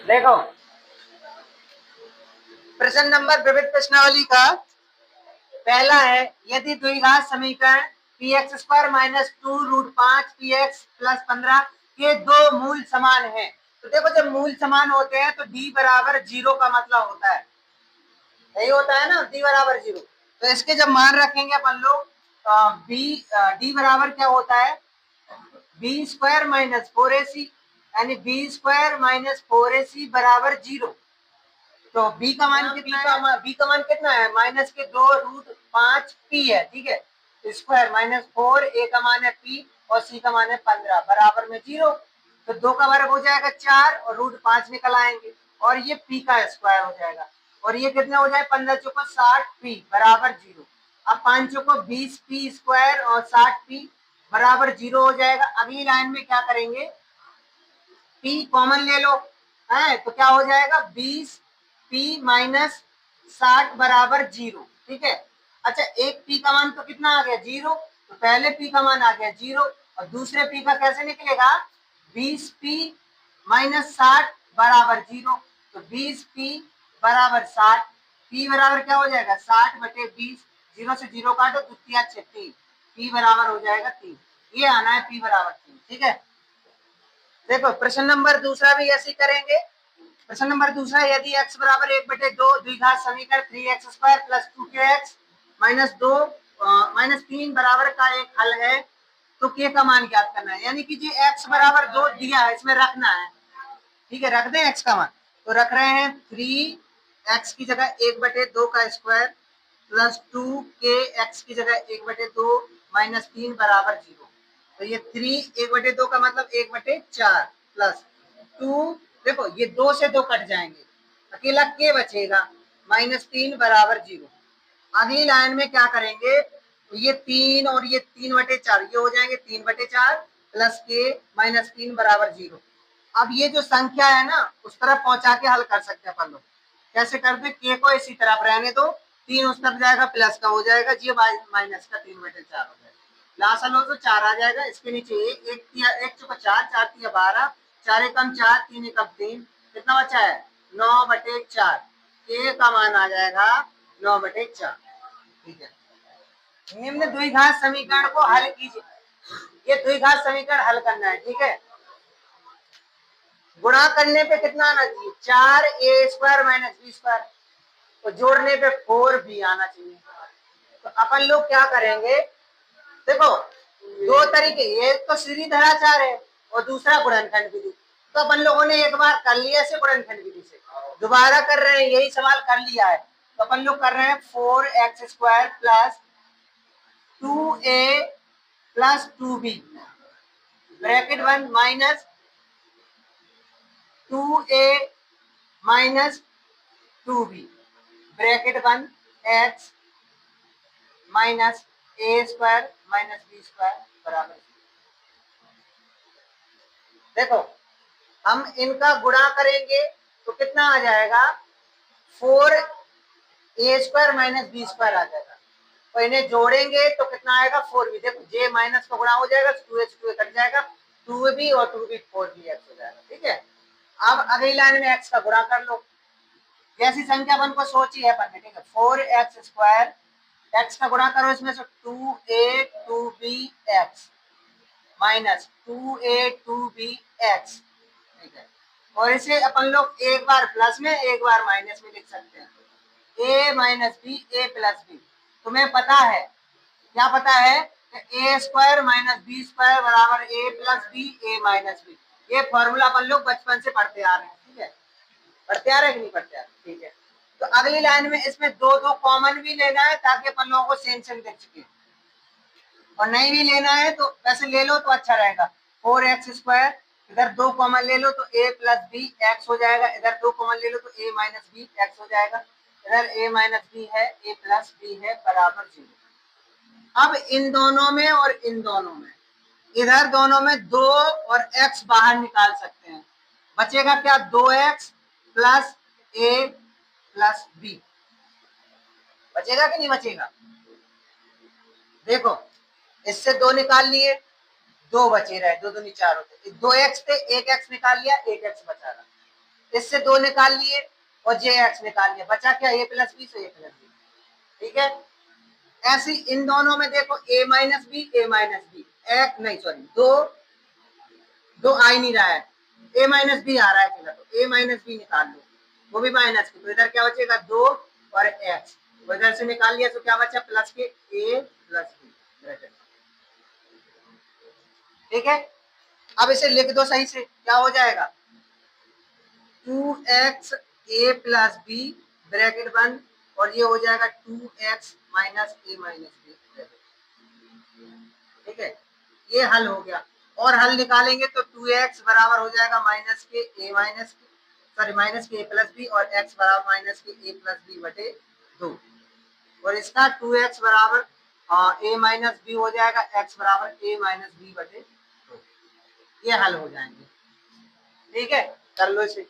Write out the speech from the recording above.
देखो प्रश्न नंबर विविध प्रश्नावली का पहला है, यदि द्विघात समीकरण P X square minus two root 5 P X plus 15 के दो मूल समान है। तो देखो जब मूल समान होते हैं तो डी बराबर जीरो का मतलब होता है, यही होता है ना, डी बराबर जीरो। तो इसके जब मान रखेंगे अपन लोग बी डी बराबर क्या होता है, बी स्क्वायर माइनस फोर ए सी, यानी बी स्क्वायर माइनस फोर ए सी बराबर जीरो। तो बी का मान कितना है, बी का मान कितना है, माइनस के दो रूट 5 पी है, ठीक है, स्क्वायर माइनस फोर, ए का मान है पी और सी का मान है 15 बराबर में जीरो। तो दो का वर्ग हो जाएगा 4 और रूट 5 निकल आएंगे और ये पी का स्क्वायर हो जाएगा और ये कितना हो जाए 15 चौको 60 पी बराबर जीरो। अब 5 चौको 20 पी स्क्वायर और 60 पी बराबर जीरो हो जाएगा। अगली लाइन में क्या करेंगे, पी कॉमन ले लो, है तो क्या हो जाएगा 20 पी माइनस 60 बराबर जीरो, ठीक है। अच्छा एक पी का मान तो कितना आ गया जीरो, तो पहले पी का मान आ गया जीरो और दूसरे पी का कैसे निकलेगा 20 पी माइनस 60 बराबर जीरो। तो 20 पी बराबर 60, पी बराबर क्या हो जाएगा 60 बटे 20, जीरो से जीरो काटो द्वितीय 3, पी बराबर हो जाएगा 3। ये आना है पी बराबर 3, ठीक है। देखो प्रश्न नंबर दूसरा भी ऐसे करेंगे। प्रश्न नंबर दूसरा, यदि x बराबर 1/2 द्विघात समीकरण 3x square plus 2kx minus 2 minus 3 बराबर का एक हल है तो k का मान ज्ञात करना है। यानी कि जी x बराबर 2 दिया है, इसमें रखना है, ठीक है, रख दें x का मान। तो रख रहे हैं 3x की जगह 1/2 का स्क्वायर प्लस 2kx की जगह 1/2 माइनस 3 बराबर जीरो। तो ये 3 1/2 का मतलब 1/4 प्लस 2, देखो ये 2 से 2 कट जाएंगे, अकेला के बचेगा माइनस 3 बराबर जीरो। अगली लाइन में क्या करेंगे, तो ये 3 और ये 3/4 ये हो जाएंगे 3/4 प्लस के माइनस 3 बराबर जीरो। अब ये जो संख्या है ना उस तरफ पहुंचा के हल कर सकते हैं अपन लोग। कैसे करते, के को इसी तरफ रहने दो, 3 उस तरफ जाएगा प्लस का हो जाएगा, जी माइनस का 3/4 हो जाएगा। लास्ट हल हो तो 4 आ जाएगा, इसके नीचे एक चौका 4, 4 तिया 12, 4 एकम 4, 3 एकम 3, कितना बचा है 9/4, के का मान आ जाएगा 9/4, ठीक है। निम्न द्विघात समीकरण को हल कीजिए, ये द्विघात समीकरण हल करना है, ठीक है। गुणा करने पे कितना आना चाहिए 4a square minus B square, तो जोड़ने पे 4b आना चाहिए। तो अपन लोग क्या करेंगे, देखो दो तरीके, एक तो सीधी धराचार है और दूसरा गुणनखंड विधि। तो अपन लोगों ने एक बार कर लिया इसे गुणनखंड विधि से, दोबारा कर रहे हैं, यही सवाल कर लिया है। तो अपन लोग कर रहे हैं 4x square plus 2a plus 2b bracket 1 minus 2a minus 2b bracket 1 x minus A square minus B square बराबर। देखो हम इनका गुणा करेंगे तो कितना आ जाएगा 4a square minus B square आ जाएगा। तो इन्हें जोड़ेंगे तो कितना आएगा 4b, देखो j माइनस का गुणा हो जाएगा 2h 2 कट जाएगा 2b और 2b 4b x हो जाएगा, ठीक है। अब अगली लाइन में x का गुणा कर लो, जैसी संख्या अपन को सोची है अपन ने, ठीक है। 4x स्क्वायर, x का गुणा करो इसमें से 2a 2b x minus 2a 2b x, ठीक है। और इसे अपन लोग एक बार प्लस में एक बार माइनस में लिख सकते हैं, a minus B a plus B. तुम्हें पता है, क्या पता है, A square minus B square बराबर A plus B A minus B. ये फॉर्मूला अपन लोग बचपन से पढ़ते आ रहे हैं, ठीक है, पढ़ते आ रहे हैं कि नहीं पढ़ते आ रहे, ठीक है। तो अगली लाइन में इसमें दो दो कॉमन भी लेना है ताकि अपन लोगों को सेम सेम दिख सके, और नहीं भी लेना है तो वैसे ले लो तो अच्छा रहेगा। 4x स्क्वायर, इधर दो कॉमन ले लो तो a प्लस बी एक्स हो जाएगा, इधर दो कॉमन ले लो तो a माइनस बी एक्स हो जाएगा, इधर a माइनस बी है a प्लस बी है बराबर 0। अब इन दोनों में और इन दोनों में, इधर दोनों में 2 और x बाहर निकाल सकते हैं, बचेगा क्या 2x plus a plus B, बचेगा कि नहीं बचेगा। देखो इससे 2 निकाल लिए, 2 बचे रहे, 2 दूनी 4 होते, 2x थे 1x निकाल लिया 1x बचा रहा, इससे 2 निकाल लिए और जे एक्स निकाल लिया, बचा क्या ए प्लस बी, से ए प्लस बी। ठीक है, ऐसे इन दोनों में देखो ए माइनस बी, एक नहीं सॉरी दो आ ही नहीं रहा है, ए माइनस बी आ रहा है केवल, तो ए माइनस बी निकाल लो, वो भी माइनस की, तो इधर क्या बचेगा 2 और एक्स, इधर से निकाल लिया तो क्या बचा प्लस के ए प्लस बी। ठीक है, अब इसे लिख दो सही से, क्या हो जाएगा 2x ए प्लस बी ब्रैकेट बंद, और ये हो जाएगा 2x माइनस ए माइनस बी। ठीक है, ये हल हो गया, और हल निकालेंगे तो 2x बराबर हो जाएगा माइनस के ए माइनस के सॉरी माइनस के ए प्लस बी, और x बराबर माइनस के ए प्लस बी बटे 2, और इसका 2x बराबर ए माइनस बी हो जाएगा, x बराबर ए माइनस बी बटे 2। ये हल हो जाएंगे। ठीक है, कर लो इसे।